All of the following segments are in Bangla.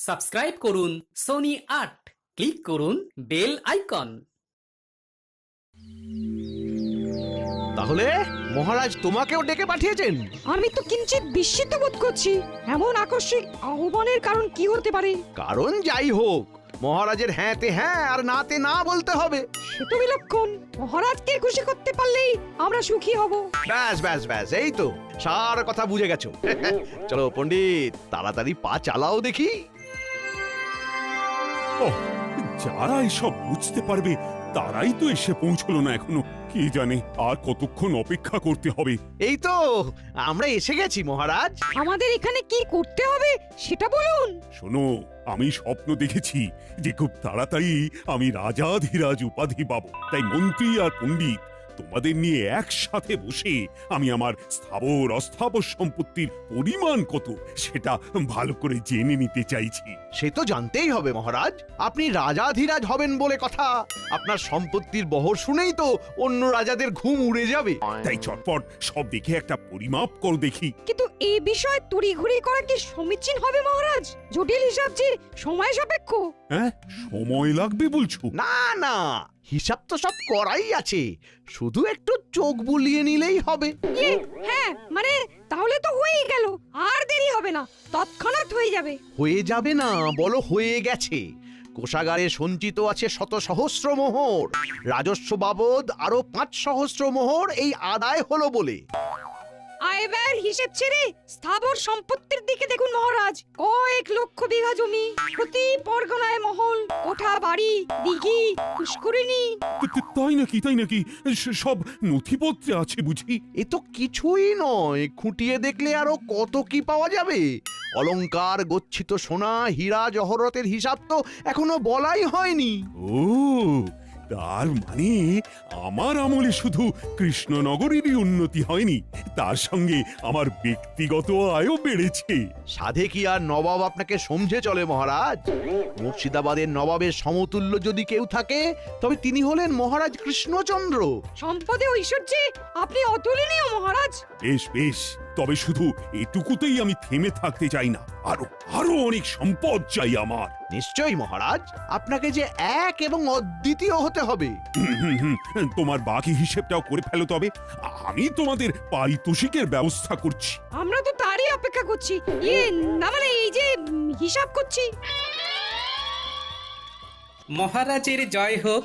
সাবস্ক্রাইব করুন সোনি ৮, ক্লিক করুন বেল আইকন। তাহলে মহারাজ তোমাকেও ডেকে পাঠিয়েছেন? আমি তো কিঞ্চিত বিস্মিত বোধ করছি। এমন আকস্মিক আহ্বানের কারণ কি হতে পারে? কারণ যাই হোক, মহারাজের হ্যাঁতে হ্যাঁ আর নাতে না বলতে হবে। সে তো বিলক্ষণ। মহারাজকে খুশি করতে পারলেই আমরা সুখী হব। ব্যাস ব্যাস ব্যাস, এই তো সার কথা বুঝে গেছো। চলো পণ্ডিত, তাড়াতাড়ি পা চালাও দেখি। ওহ, যারা এসব বুঝতে পারবে তারাই তো এসে পৌঁছলো না এখনো। কে জানে আর কতক্ষণ অপেক্ষা করতে হবে। এই তো আমরা এসে গেছি মহারাজ। আমাদের এখানে কি করতে হবে সেটা বলুন। শোনো, আমি স্বপ্ন দেখেছি যে খুব তাড়াতাড়ি আমি রাজাধিরাজ উপাধি পাবো। তাই মন্ত্রী আর পণ্ডিত তোমাদের নিয়ে একসাথে বসে আমি আমার স্থাবর অস্থাবর সম্পত্তির পরিমাণ কত সেটা ভালো করে জেনে নিতে চাইছি। সে তো জানতেই হবে মহারাজ, আপনি রাজাধিরাজ হবেন বলে কথা। আপনার সম্পত্তির বহর শুনেই তো অন্য রাজাদের ঘুম উড়ে যাবে। তাই চটপট সব দেখে একটা পরিমাপ করো দেখি। কিন্তু এই বিষয়ে তড়িঘড়ি করা কি সমীচীন হবে মহারাজ? জটিল হিসাব যে সময় সাপেক্ষ। হ্যাঁ, সময় লাগবে বলছো? না না, হিসাব তো সব করাই আছে, শুধু একটু চোখ বুলিয়ে নিলেই হবে। হ্যাঁ, মানে তাহলে তো হয়েই গেল। আর দেরি হবে না, তৎক্ষণাৎ হয়ে যাবে। হয়ে যাবে না, বলো হয়ে গেছে। কোষাগারে সঞ্চিত আছে শত সহস্র মোহর, রাজস্ব বাবদ আরো ৫ সহস্র মোহর এই আদায় হলো বলে। আয় ব্যয়ের হিসেব ছেড়ে স্থাবর সম্পত্তির দিকে দেখুন মহারাজ। কয়েক লক্ষ বিঘা জমি, প্রতি পরগনায় মহল, কোঠা বাড়ি, দিঘি, পুষ্করিণী। তাই নাকি? তাই নাকি? সব নথিপত্রে আছে বুঝি? এ তো কিছুই নয়, খুঁটিয়ে দেখলে আরো কত কি পাওয়া যাবে। অলংকার, গচ্ছিত সোনা, হীরা জহরতের হিসাব তো এখনো বলাই হয়নি। ও, তার মানে আমার আমলে শুধু কৃষ্ণনগরেরই উন্নতি হয়নি, তার সঙ্গে আমার ব্যক্তিগত আয়ও বেড়েছে। সাধে কি আর নবাব আপনাকে সমঝে চলে মহারাজ? মুর্শিদাবাদের নবাবের সমতুল্য যদি কেউ থাকে তবে তিনি হলেন মহারাজ কৃষ্ণচন্দ্র। সম্পদে ঐশ্বর্যে আপনি অতুলনীয় মহারাজ। বেশ বেশ, তবে শুধু এটুকুতেই আমি থেমে থাকতে চাই না, আরো আরো অনেক সম্পদ চাই আমার। নিশ্চয়ই মহারাজ, আপনাকে যে এক এবং অদ্বিতীয় হতে হবে। তোমার বাকি হিসেবটাও করে ফেলো তবে, আমি তোমাদের পারিতোষিকের ব্যবস্থা করছি। আমরা তো তারই অপেক্ষা করছি। না মানে এই যে হিসাব করছি। মহারাজের জয় হোক।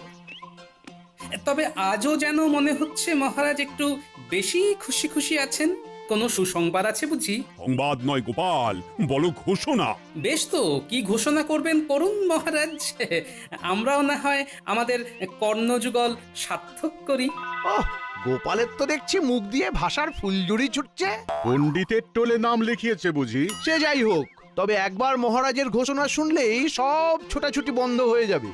তবে আজও যেন মনে হচ্ছে মহারাজ একটু বেশি খুশি খুশি আছেন। কোনো সুসংবাদ আছে বুঝি? সংবাদ নয় গোপাল, বলো ঘোষণা। বেশ তো, কি ঘোষণা করবেন করুন মহারাজ। আমরাও না হয় আমাদের কর্ণযুগল সার্থক করি। ওহ, গোপালের তো দেখছি মুখ দিয়ে ভাষার ফুলঝুরি ছুটছে। পণ্ডিতের টোলে নাম লিখিয়েছে বুঝি? সে যাই হোক, তবে একবার মহারাজের ঘোষণা শুনলেই সব ছোটাছুটি বন্ধ হয়ে যাবে।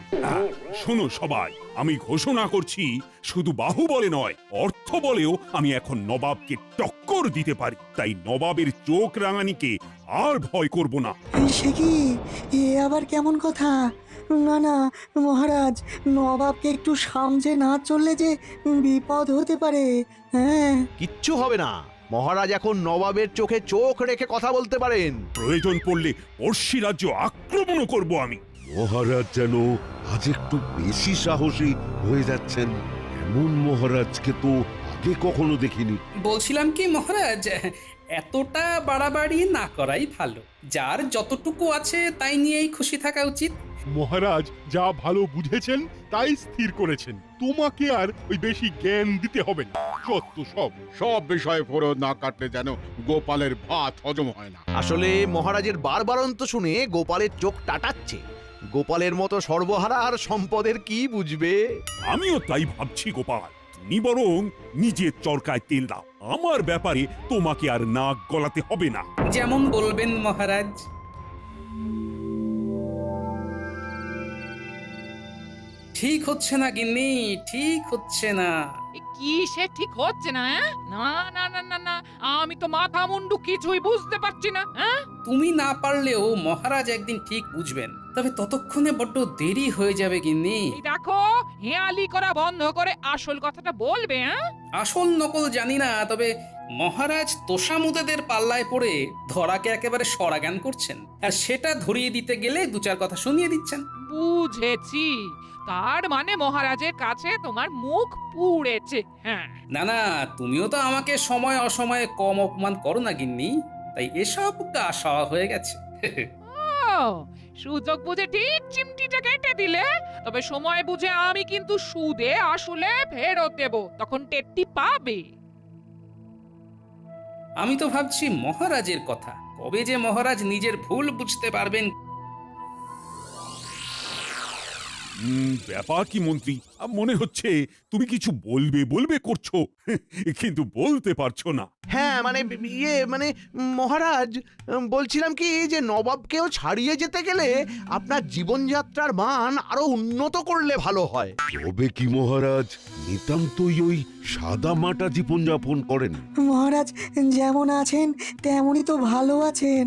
শোনো সবাই, আমি ঘোষণা করছি, শুধু বাহুবলে নয়, অর্থ বলেও আমি এখন নবাবকে টক্কর দিতে পারি। তাই নবাবের চোখ রাঙানিকে আর ভয় করব না। সে কি? এ আবার কেমন কথা? না না মহারাজ, নবাবকে একটু সামজে না চললে যে বিপদ হতে পারে। হ্যাঁ, কিচ্ছু হবে না, মহারাজ এখন নবাবের চোখে চোখ রেখে কথা বলতে পারেন। প্রয়োজন পড়লে পড়শি রাজ্য আক্রমণও করব আমি। মহারাজ যেন আজ একটু বেশি সাহসী হয়ে যাচ্ছেন। এমন মহারাজকে তো আগে কখনো দেখিনি। বলছিলাম কি মহারাজ, এতটা বাড়াবাড়ি না করাই ভালো। যার যতটুকু আছে তাই নিয়েই খুশি থাকা উচিত। মহারাজ যা ভালো বুঝেছেন তাই স্থির করেছেন, তোমাকে আর ওই বেশি জ্ঞান দিতে হবে না। সত্য সব বিষয়ে ফোরদ না কাটলে যেন গোপালের ভাত হজম হয় না। আসলে মহারাজের বারবারন্ত শুনে গোপালের চোখ টাটাচ্ছে। গোপালের মতো সর্বহারা আর সম্পদের কি বুঝবে? আমিও তাই ভাবছি গোপাল, তুমি বরং নিজের চরকায় তেল দাও। আমার ব্যাপারে তোমাকে আর নাক গলাতে হবে না। যেমন বলবেন মহারাজ। ঠিক হচ্ছে না গিন্নি, ঠিক হচ্ছে না। কি সে ঠিক হচ্ছে না? না না না না না, আমি তো মাথা মুন্ডু কিছুই বুঝতে পারছি না। তুমি না পারলেও মহারাজ একদিন ঠিক বুঝবেন, তবে ততক্ষণে বড্ড দেরি হয়ে যাবে গিন্নি। এই দেখো, হেয়ালি করা বন্ধ করে আসল কথাটা বলবে। হ্যাঁ, আসল নকল জানি না, তবে মহারাজ তোষামুদেদের পাল্লায় পড়ে ধরাকে একেবারে সরাজ্ঞান করছেন, আর সেটা ধরিয়ে দিতে গেলে দু চার কথা শুনিয়ে দিচ্ছেন। বুঝেছি। তার মানে মহারাজের কাছে তোমার মুখ পুড়েছে। হ্যাঁ, না না, তুমিও তো আমাকে সময় অসময়ে কম অপমান করো না গিন্নি, তাই এসব গা সওয়া হয়ে গেছে। ও, সুযোগ বুঝে ঠিক চিমটিটা কেটে দিলে। তবে সময় বুঝে আমি কিন্তু সুদে আসলে ফেরত দেব, তখন টেটটি পাবে। আমি তো ভাবছি মহারাজের কথা, কবে যে মহারাজ নিজের ভুল বুঝতে পারবেন। ব্যাপার কি মন্ত্রী, মনে হচ্ছে তুমি কিছু বলবে বলবে করছো, কিন্তু বলতে পারছো না। হ্যাঁ মানে মানে মহারাজ, বলছিলাম কি যে নবাবকেও ছাড়িয়ে যেতে গেলে আপনার জীবনযাত্রার মান আরো উন্নত করলে ভালো হয়। তবে কি মহারাজ নিতান্তই ওই সাদা মাটা জীবনযাপন করেন? মহারাজ যেমন আছেন তেমনই তো ভালো আছেন,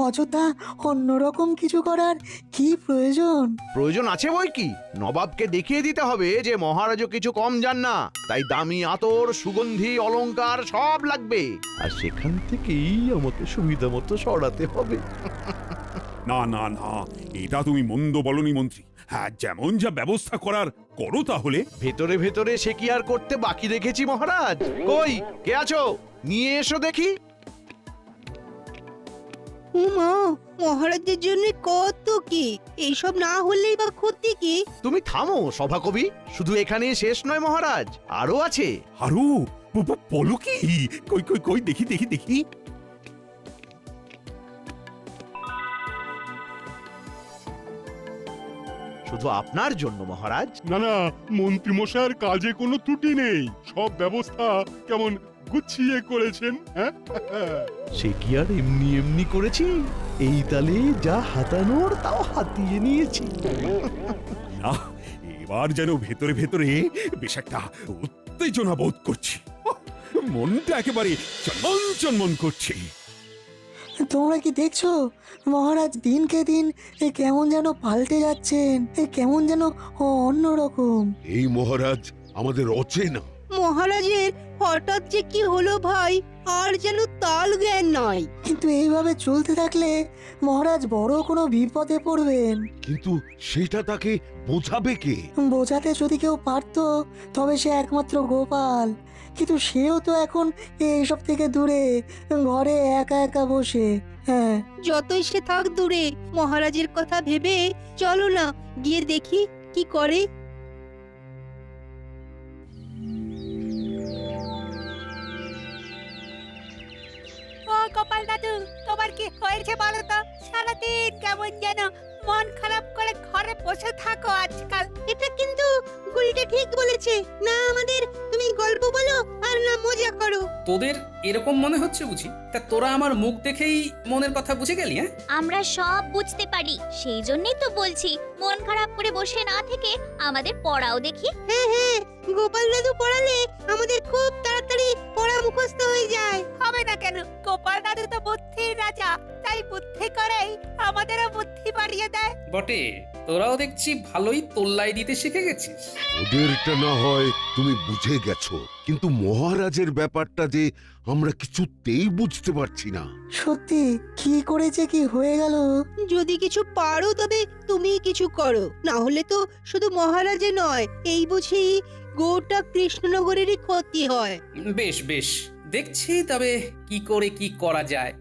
অযথা অন্যরকম কিছু করার কি প্রয়োজন? প্রয়োজন আছে বই কি, নবাবকে দেখিয়ে দিতে হবে যে মহারাজও কিছু কম যান না, তাই দামি আতর, সুগন্ধি, অলংকার সব লাগবে, আর সেখান থেকেই আমাকে সুবিধা মতো সরাতে হবে। না না না, এটা তুমি মন্দ বলনি মন্ত্রী। হ্যাঁ, যেমন যা ব্যবস্থা করার করো তাহলে। ভেতরে ভেতরে সে কি আর করতে বাকি রেখেছি মহারাজ? কই কে আছো, নিয়ে এসো দেখি। উমা, মহারাজের জন্য কত কি, এইসব না হলেই বা ক্ষতি কি? তুমি থামো সভাকবি, শুধু এখানেই শেষ নয় মহারাজ, আরো আছে। আরো বলো কি? কই কই কই, দেখি দেখি দেখি। শুধু আপনার জন্য মহারাজ। না না, মন্ত্রী মশাইয়ের কাজে কোনো ত্রুটি নেই, সব ব্যবস্থা কেমন গুছিয়ে করেছেন। হ্যাঁ, সে কি আর এমনি এমনি করেছি, এই তালে যা হাতানোর তাও হাতিয়ে নিয়েছি। না, এবার যেন ভেতরে ভেতরে বেশ একটা উত্তেজনা বোধ করছি, মনটা একেবারে চনমন চনমন করছে। তোমরা কি দেখছো মহারাজ দিনকে দিন কেমন যেন পাল্টে যাচ্ছেন, কেমন যেন অন্যরকম। এই মহারাজ আমাদের অচেনা। মহারাজের হঠাৎ যে কি হলো ভাই, আর যেন তাল জ্ঞান নাই। কিন্তু এইভাবে চলতে থাকলে মহারাজ বড় কোনো বিপদে পড়বেন। কিন্তু সেটা তাকে বোঝাবে কে? বোঝাতে যদি কেউ পারতো তবে সে একমাত্র গোপাল, কিন্তু সেও তো এখন এইসব থেকে দূরে, ঘরে একা একা বসে। হ্যাঁ, যতই সে থাক দূরে, মহারাজের কথা ভেবে চলো না গিয়ে দেখি কি করে। ও গোপাল দাদু, তোমার কি হয়েছে বলো তো? সারাদিন কেমন যেন মন খারাপ করে ঘরে বসে থাকো আজকাল। এটা কিন্তু গুলটে ঠিক বলেছে না, আমাদের তুমি গল্প বলো আর না মজা করো। তোদের এরকম মনে হচ্ছে বুঝি? তা তোরা আমার মুখ দেখেই মনের কথা বুঝে গেলি? হ্যাঁ, আমরা সব বুঝতে পারি, সেই জন্যই তো বলছি মন খারাপ করে বসে না থেকে আমাদের পড়াও দেখি। হ্যাঁ হ্যাঁ, গোপাল দাদু পড়ালে আমাদের খুব তাড়াতাড়ি পড়া মুখস্থ হয়ে যায়। হবে না কেন, গোপাল দাদু তো বুদ্ধির রাজা, তাই বুদ্ধি করেই আমাদেরও বুদ্ধি বাড়িয়ে দেয়। বটে, তোরাও দেখছি ভালোই তোল্লাই দিতে শিখে গেছিস। ওদেরটা না হয় তুমি বুঝে গেছো, কিন্তু মহারাজের ব্যাপারটা যে আমরা কিছুতেই বুঝতে পারছি না। সত্যি কি করেছে কি হয়ে গেল? যদি কিছু পারো তবে তুমি কিছু করো, না হলে তো শুধু মহারাজে নয়, এই বুঝি গোটা কৃষ্ণনগরেরই ক্ষতি হয়। বেশ বেশ, দেখছি তবে কি করে কি করা যায়।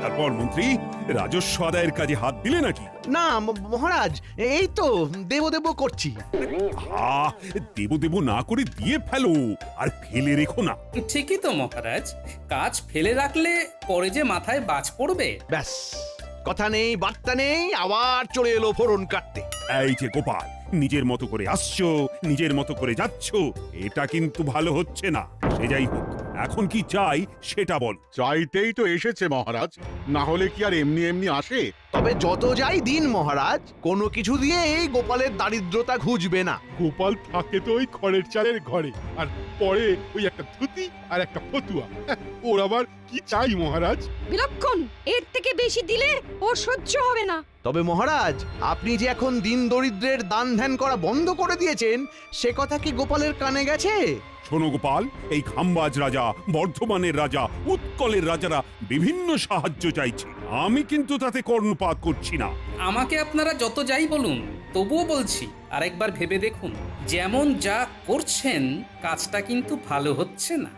তারপর মন্ত্রী রাজস্ব আদায়ের কাজে হাত দিলে নাকি? না মহারাজ, এই তো দেব দেব করছি। দেব দেব না করে দিয়ে ফেলো, আর ফেলে রেখো না। ঠিকই তো মহারাজ, কাজ ফেলে রাখলে পরে যে মাথায় বাজ পড়বে। ব্যাস, কথা নেই বার্তা নেই, আবার চলে এলো ফোড়ন কাটতে। এই যে গোপাল, নিজের মতো করে আসছো, নিজের মতো করে যাচ্ছো, এটা কিন্তু ভালো হচ্ছে না। সে যাই হোক, এখন কি চাই সেটা বল। চাইতেই তো এসেছে মহারাজ, না হলে কি আর এমনি এমনি আসে? তবে যত যাই দিন মহারাজ, কোনো কিছু দিয়ে এই গোপালের দারিদ্রতা ঘুচবে না। গোপাল থাকে তো ওই খড়ের চালের ঘরে, আর পরে ওই একটা ধুতি আর একটা ফতুয়া। ওর আবার কি চাই মহারাজ? বিলক্ষণ, এর থেকে বেশি দিলে ওর সহ্য হবে না। তবে মহারাজ, আপনি যে এখন দিন দরিদ্রের দান ধ্যান করা বন্ধ করে দিয়েছেন, সে কথা কি গোপালের কানে গেছে? শোনো গোপাল, এই খাম্বাজ রাজা, বর্ধমানের রাজা, উৎকলের রাজারা বিভিন্ন সাহায্য চাইছে। আমি কিন্তু তাতে কর্ণপাত করছি না। আমাকে আপনারা যত যাই বলুন, তবুও বলছি আরেকবার ভেবে দেখুন, যেমন যা করছেন কাজটা কিন্তু ভালো হচ্ছে না।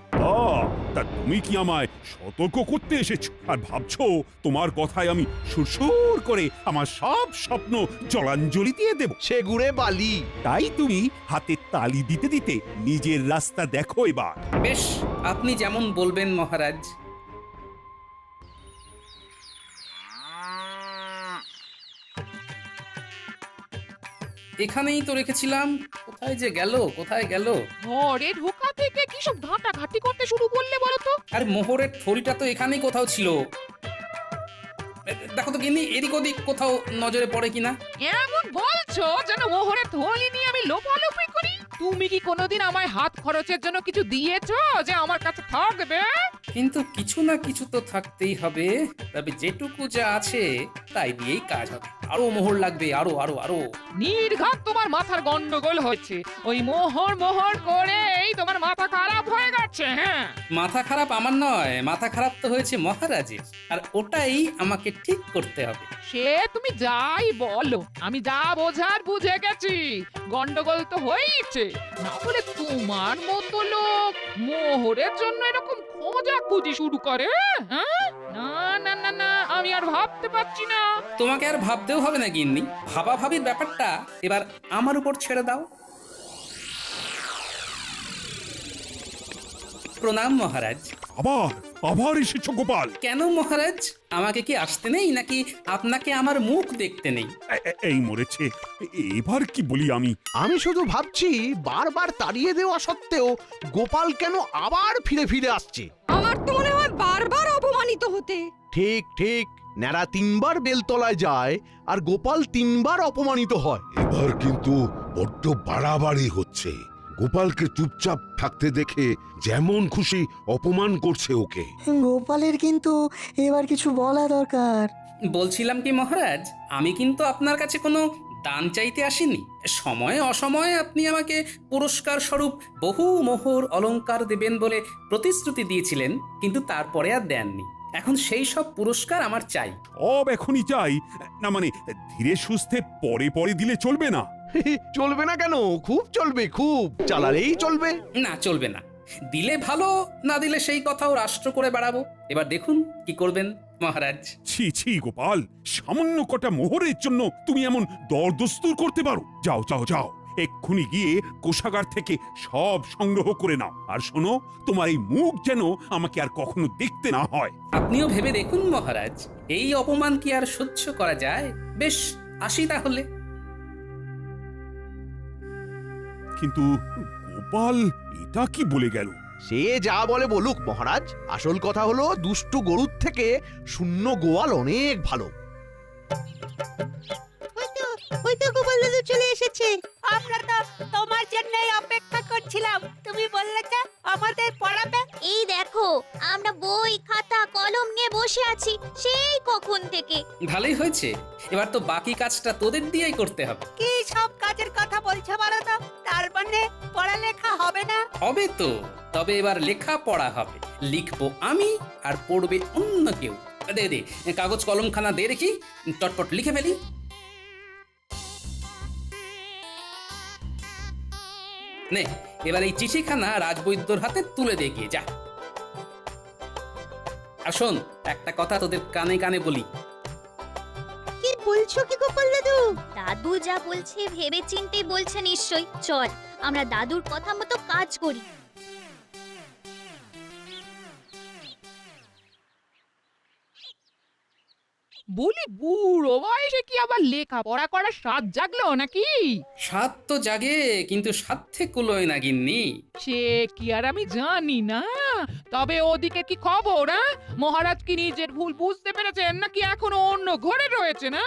তা তুমি কি আমায় সতর্ক করতে এসেছো আর ভাবছো তোমার কথায় আমি সুরসুর করে আমার সব স্বপ্ন জলাঞ্জলি দিয়ে দেব? সে গুড়ে বালি। তাই তুমি হাতে তালি দিতে দিতে নিজের রাস্তা দেখো এবার। বেশ, আপনি যেমন বলবেন মহারাজ। এখানেই তো রেখেছিলাম, কোথায় যে গেল, কোথায় গেল? ঘরে ঢোকা থেকে কি সব ঘাটাঘাটি করতে শুরু করলে বলো তো? আর মোহরের থলিটা তো এখানেই কোথাও ছিল। দেখো তো গিন্নি, এদিক ওদিক কোথাও নজরে পড়ে কিনা। এমন বলছো যেন মোহরের থলি নিয়ে আমি লোপালোপি করি। তুমি কি কোনোদিন আমায় হাত খরচের জন্য কিছু দিয়েছো যে আমার কাছে থাকবে? কিন্তু কিছু না কিছু তো থাকতেই হবে। তবে যেটুকু যা আছে তাই দিয়েই কাজ হবে। আরো মোহর লাগবে, আরো আরো আরো। নির্ঘাত তোমার মাথার গন্ডগোল হচ্ছে। ওই মোহর মোহর করেই তোমার মাথা খারাপ হয়ে গেছে। হ্যাঁ, মাথা খারাপ আমার নয়, মাথা খারাপ তো হয়েছে মহারাজের, আর ওটাই আমাকে ঠিক করতে হবে। সে তুমি যাই বলো, আমি যা বোঝার বুঝে গেছি। গন্ডগোল তো হয়েছে, না হলে তোমার মতো লোক মোহরের জন্য এরকম খোঁজাখুঁজি শুরু করে? হ্যাঁ, না না না না, আমি আর ভাবতে পারছি না। তোমাকে আর ভাবতেও হবে না গিন্নি, ভাবা ভাবির ব্যাপারটা এবার আমার উপর ছেড়ে দাও। প্রণাম মহারাজ। আবার আবার এসেছো গোপাল? কেন মহারাজ, আমাকে কি আসতে নেই, নাকি আপনাকে আমার মুখ দেখতে নেই? এই মরেছে, এবার কি বলি আমি? আমি শুধু ভাবছি, বারবার তাড়িয়ে দেওয়া সত্ত্বেও গোপাল কেন আবার ফিরে ফিরে আসছে। আমার তো মনে হয় বারবার অপমানিত হতে। ঠিক ঠিক, ন্যাড়া 3বার বেলতলায় যায় আর গোপাল 3বার অপমানিত হয়। এবার কিন্তু বড্ড বাড়াবাড়ি হচ্ছে। গোপালকে চুপচাপ থাকতে দেখে যেমন খুশি অপমান করছে ওকে। গোপালের কিন্তু এবার কিছু বলা দরকার। বলছিলাম কি মহারাজ, আমি কিন্তু আপনার কাছে কোনো দান চাইতে আসিনি। সময়ে অসময়ে আপনি আমাকে পুরস্কার স্বরূপ বহু মোহর অলংকার দেবেন বলে প্রতিশ্রুতি দিয়েছিলেন, কিন্তু তারপরে আর দেননি। এখন সেই সব পুরস্কার আমার চাই। এখনই চাই না? মানে ধীরে সুস্থে পরে পরে দিলে চলবে না? চলবে না কেন? খুব চলবে, খুব চালালেই চলবে। না, চলবে না। দিলে ভালো, না দিলে সেই কথাও রাষ্ট্র করে বেড়াবো। এবার দেখুন কি করবেন মহারাজ। ছি ছি গোপাল, সামান্য কটা মোহরের জন্য তুমি এমন দরদস্তুর করতে পারো? যাও যাও যাও, এক্ষুনি গিয়ে কোষাগার থেকে সব সংগ্রহ করে নাও। আর শোনো, তোমার এই মুখ যেন আমাকে আর কখনো দেখতে না হয়। আপনিও ভেবে দেখুন মহারাজ, এই অপমান কি আর সহ্য করা যায়? বেশ, আসি তাহলে। কিন্তু গোপাল এটা কি বলে গেল? সে যা বলে বলুক মহারাজ, আসল কথা হলো দুষ্টু গরুর থেকে শূন্য গোয়াল অনেক ভালো। ওই তো গোপাল দাদু চলে এসেছে। আমরা তো তোমার জন্যই অপেক্ষা করছিলাম। তুমি বললে যে আমাদের পড়াবে। এই দেখো, আমরা বই খাতা কলম নিয়ে বসে আছি সেই কখন থেকে। ভালোই হয়েছে, এবার তো বাকি কাজটা তোদের দিয়েই করতে হবে। কি সব কাজের কথা বলছো বলো তো? তার মানে পড়ালেখা হবে না? হবে তো, তবে এবার লেখা পড়া হবে। লিখবো আমি আর পড়বে অন্য কেউ। দে দে কাগজ কলমখানা দে দেখি, চটপট লিখে ফেলি। নে, এবার এই চিঠিখানা রাজবৈদ্যর হাতে তুলে দে গিয়ে, যা। আর শোন, একটা কথা তোদের কানে কানে বলি। কি বলছো কি গোপাল দাদু? দাদু যা বলছে ভেবে চিন্তে বলছে নিশ্চয়ই। চল, আমরা দাদুর কথা মতো কাজ করি। বলি বুড়ো বয়সে কি আবার লেখাপড়া করার স্বাদ জাগলো নাকি? স্বাদ তো জাগে, কিন্তু স্বার্থে কুলোয় না গিন্নি। সে কি আর আমি জানি না। তবে ওদিকে কি খবর? মহারাজ কি নিজের ভুল বুঝতে পেরেছেন নাকি এখনো অন্য ঘরে রয়েছে? না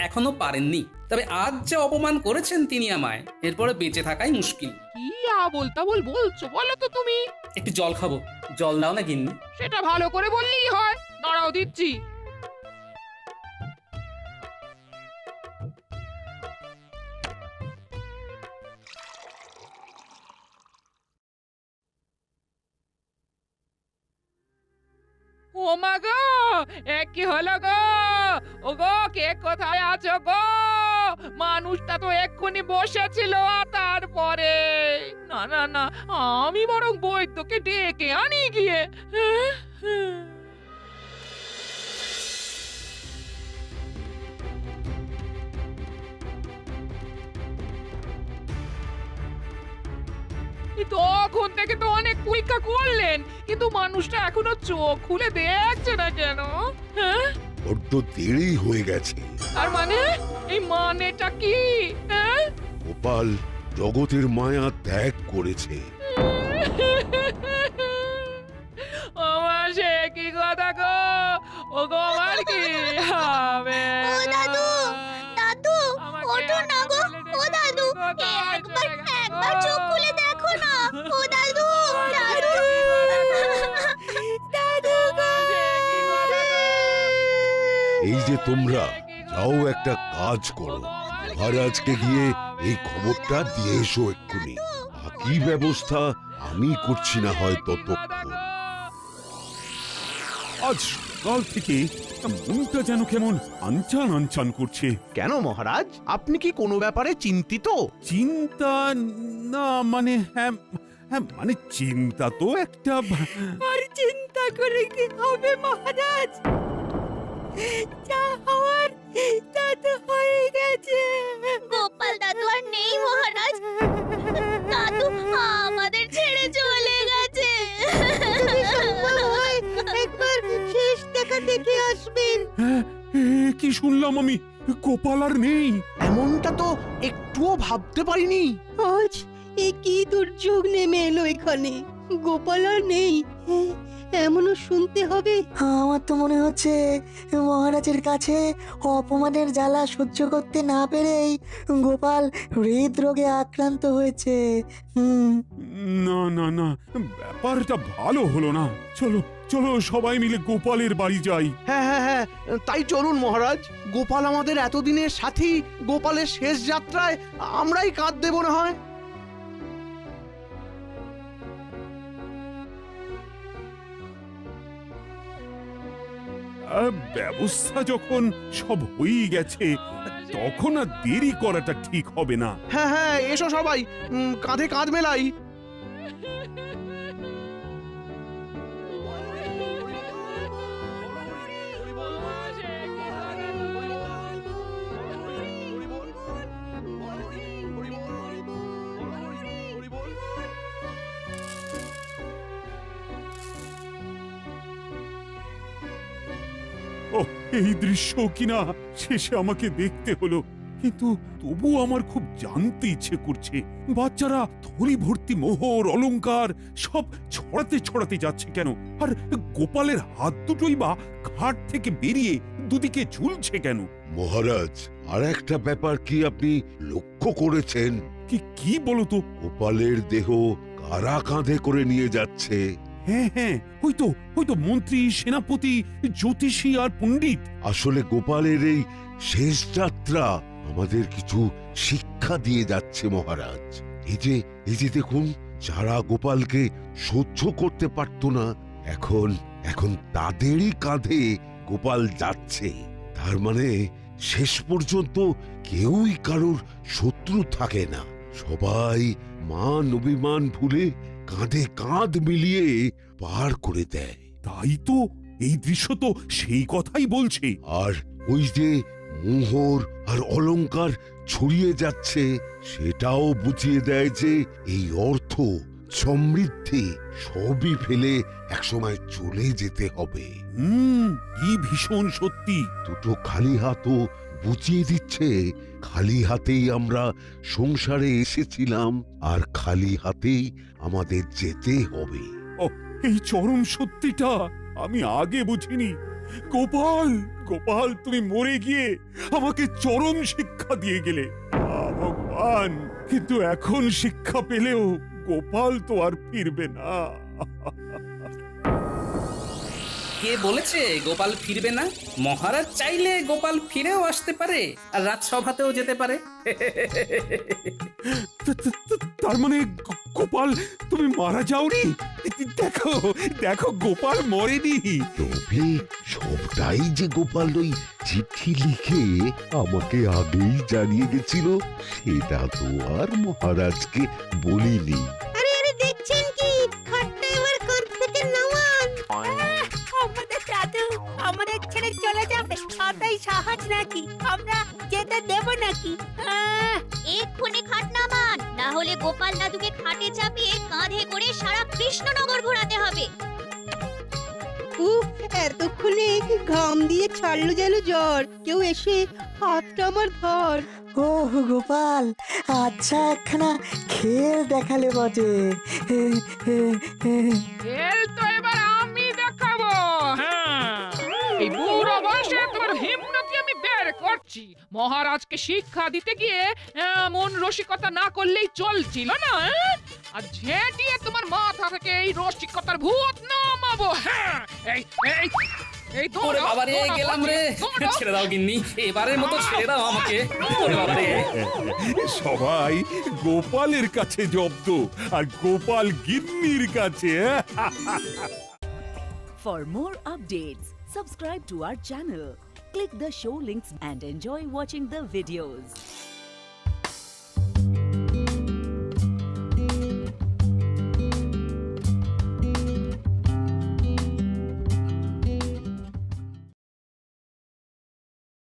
এখনো পারেননি, তবে আজ যে অপমান করেছেন তিনি আমায়, এরপরে বেঁচে থাকাই মুশকিল। কি আবোল তাবোল বলছো বলো তো তুমি? একটু জল খাবো, জল দাও না গিন্নি। সেটা ভালো করে বললেই হয়, দাঁড়াও দিচ্ছি। ও মা গো, কি হলো গো? ও গো, কে কোথায় আছো গো? মানুষটা তো এক্ষুনি বসেছিল, তারপরে না না না, আমি বরং বৈদ্যকে ডেকে আনি গিয়ে। তখন থেকে তো অনেক পরীক্ষা করলেন, কিন্তু মানুষটা এখনো চোখ খুলে দেখছে না কেন? বড্ড দেরি হয়ে গেছে। আর মানে এই মানেটা কি? গোপাল জগতের মায়া ত্যাগ করেছে। আমার সে কি কথা গো? ও গো, আমার কি হবে? ও দাদু, দাদু, ওঠো না গো। ও দাদু, একবার চোখ খুলে দেখো না। ও দাদু, দাদু, দাদু গো। এই যে তোমরা যাও, একটা কাজ করো, মহারাজকে গিয়ে এই খবরটা দিয়ে এসো এক্ষুনি। বাকি ব্যবস্থা আমি করছি না হয় ততক্ষণ। আজ সকাল থেকে মনটা যেন কেমন আনচান আনচান করছে। কেন মহারাজ, আপনি কি কোনো ব্যাপারে চিন্তিত? চিন্তা না, মানে হ্যাঁ হ্যাঁ, মানে চিন্তা তো একটা। আর চিন্তা করে কি হবে মহারাজ? যা হওয়ার তা তো হয়ে গেছে। গোপাল দাদু আর নেই মহারাজ। দাদু আমাদের ছেড়ে চলে গেছে। একবার শেষ দেখা দেখে আসবেন। কি শুনলাম আমি? গোপাল আর নেই? এমনটা তো একটুও ভাবতে পারিনি। আজ এ কি দুর্যোগ নেমে এলো এখানে? গোপাল আর নেই, এমনও শুনতে হবে। আমার তো মনে হচ্ছে মহারাজের কাছে অপমানের জ্বালা সহ্য করতে না পেরেই গোপাল হৃদরোগে আক্রান্ত হয়েছে। না না না, ব্যাপারটা ভালো হলো না। চলো চলো, সবাই মিলে গোপালের বাড়ি যাই। হ্যাঁ হ্যাঁ হ্যাঁ, তাই চলুন মহারাজ। গোপাল আমাদের এতদিনের সাথী, গোপালের শেষ যাত্রায় আমরাই কাঁধ দেব না হয়। ব্যবস্থা যখন সব হয়েই গেছে, তখন আর দেরি করাটা ঠিক হবে না। হ্যাঁ হ্যাঁ, এসো সবাই, কাঁধে কাঁধ মেলাই। ও, এই দৃশ্য কিনা শেষে আমাকে দেখতে হলো, কিন্তু তবু আমার খুব জানতে ইচ্ছে করছে, বাচ্চারা থলি ভর্তি মোহর অলংকার সব ছড়াতে ছড়াতে যাচ্ছে কেন? আর গোপালের হাত দুটোই বা খাট থেকে বেরিয়ে দুদিকে ঝুলছে কেন? মহারাজ, আর একটা ব্যাপার কি আপনি লক্ষ্য করেছেন? কি বলতো? গোপালের দেহ কারা কাঁধে করে নিয়ে যাচ্ছে? হ্যাঁ হ্যাঁ, হয়তো মন্ত্রী, সেনাপতি, জ্যোতিষী আর পণ্ডিত। আসলে গোপালের এই শেষ যাত্রা আমাদের কিছু শিক্ষা দিয়ে যাচ্ছে মহারাজ। এই যে দেখুন, যারা গোপালকে সহ্য করতে পারত না, এখন তাদেরই কাঁধে গোপাল যাচ্ছে। তার মানে শেষ পর্যন্ত কেউই কারোর শত্রু থাকে না, সবাই মান অভিমান ভুলে কাঁধে কাঁধ মিলিয়ে পার করে দেয়। তাই তো, এই দৃশ্য তো সেই কথাই বলছে। আর ওই যে মোহর আর অলংকার ছড়িয়ে যাচ্ছে, সেটাও বুঝিয়ে দেয় যে এই অর্থ সমৃদ্ধি সবই ফেলে একসময় চলে যেতে হবে। কি ভীষণ সত্যি। দুটো খালি হাতও বুঝিয়ে দিচ্ছে খালি হাতেই আমরা সংসারে এসেছিলাম আর খালি হাতেই আমাদের যেতে হবে। এই চরম সত্যিটা আমি আগে বুঝিনি। গোপাল, গোপাল, তুমি মরে গিয়ে আমাকে চরম শিক্ষা দিয়ে গেলে। ভগবান, কিন্তু এখন শিক্ষা পেলেও গোপাল তো আর ফিরবে না। কে বলেছে গোপাল ফিরবে না? মহারাজ চাইলে গোপাল ফিরেও আসতে পারে আর রাজসভাতেও যেতে পারে। তার মানে গোপাল, তুমি মারা যাওনি? দেখো দেখো, গোপাল মরেনি। তবে সবটাই যে গোপাল ওই চিঠি লিখে আমাকে আগেই জানিয়ে গেছিল সেটা তো আর মহারাজকে বলিনি। আরে আরে, দেখছেন কি খাটটা এবার কাঁধ থেকে নামান। আমাদের দাদু আমাদের ছেড়ে চলে যাবে, তাই সাহস নাকি আমরা যেতে দেব নাকি? এক্ষুনি খাট নামান, না হলে গোপাল দাদুকে খাটে চাপিয়ে কাঁধে করে সারা কৃষ্ণনগর ঘোরাতে হবে। উফ, এতক্ষণে ঘাম দিয়ে ছাড়লো যেন জ্বর। কেউ এসে হাতটা আমার ধর। ও গোপাল, আচ্ছা একখানা খেল দেখালে বটে। খেল তো এবার আমি দেখাবো। হ্যাঁ, এই বুড়ো বয়সে তোমার হিম্মতি আমি বের করছি। মহারাজকে শিক্ষা দিতে গিয়ে এমন রসিকতা না করলেই চলছিল না। আর ঝেঁটিয়ে তোমার মাথা থেকে এই রসিকতার ভূত নামাবো। হ্যাঁ, এই এই এই ওরে বাবা রে, গেলাম রে। ছেড়ে দাও গিন্নি, এবারের মতো ছেড়ে দাও আমাকে। ওরে বাবা রে। সবাই গোপালের কাছে জব্দ আর গোপাল গিন্নির কাছে। For more updates, subscribe to our channel, click the show links and enjoy watching the videos.